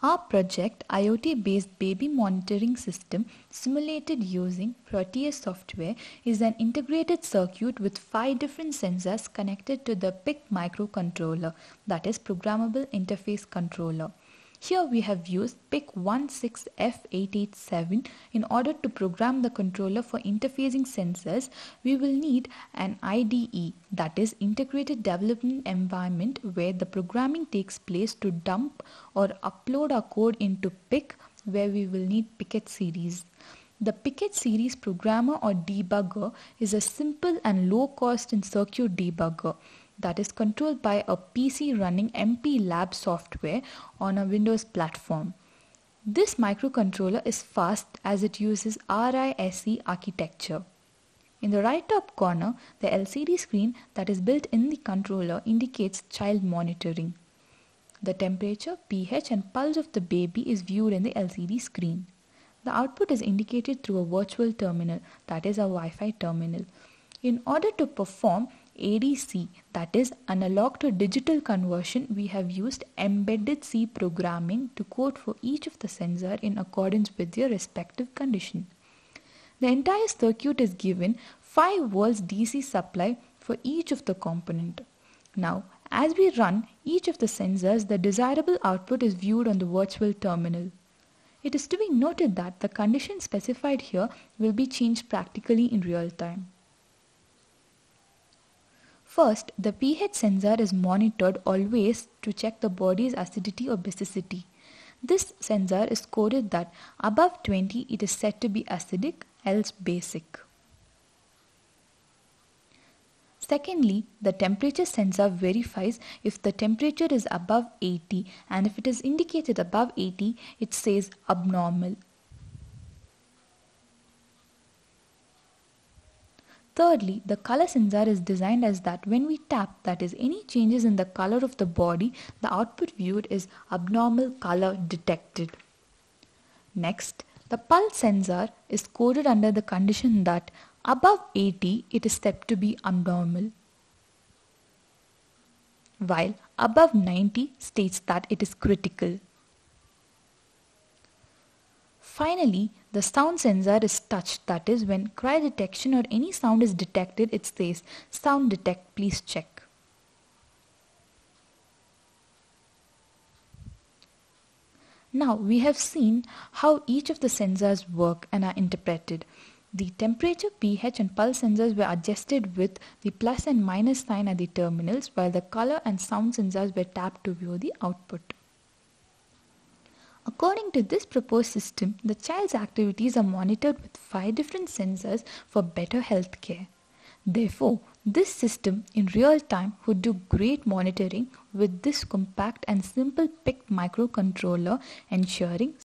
Our project IoT-based baby monitoring system simulated using Proteus software is an integrated circuit with 5 different sensors connected to the PIC microcontroller, that is Programmable Interface Controller. Here we have used PIC16F887. In order to program the controller for interfacing sensors, we will need an IDE, that is Integrated Development Environment, where the programming takes place to dump or upload our code into PIC, where we will need Picket series. The Picket series programmer or debugger is a simple and low cost in circuit debugger that is controlled by a PC running MPLAB software on a Windows platform. This microcontroller is fast as it uses RISC architecture. In the right top corner, the LCD screen that is built in the controller indicates child monitoring. The temperature, pH and pulse of the baby is viewed in the LCD screen. The output is indicated through a virtual terminal, that is a Wi-Fi terminal. In order to perform ADC, that is analog to digital conversion, we have used embedded C programming to code for each of the sensor in accordance with their respective condition. The entire circuit is given 5 volts DC supply for each of the component. Now, as we run each of the sensors, the desirable output is viewed on the virtual terminal. It is to be noted that the condition specified here will be changed practically in real time. First, the pH sensor is monitored always to check the body's acidity or basicity. This sensor is coded that above 20 it is said to be acidic, else basic. Secondly, the temperature sensor verifies if the temperature is above 80, and if it is indicated above 80, it says abnormal. Thirdly, the color sensor is designed as that when we tap, that is any changes in the color of the body, the output viewed is abnormal color detected. Next, the pulse sensor is coded under the condition that above 80 it is said to be abnormal, while above 90 states that it is critical. Finally, the sound sensor is touched, that is when cry detection or any sound is detected, it says sound detect, please check. Now we have seen how each of the sensors work and are interpreted. The temperature, pH and pulse sensors were adjusted with the plus and minus sign at the terminals, while the color and sound sensors were tapped to view the output. According to this proposed system, the child's activities are monitored with 5 different sensors for better health care. Therefore, this system in real time would do great monitoring with this compact and simple PIC microcontroller, ensuring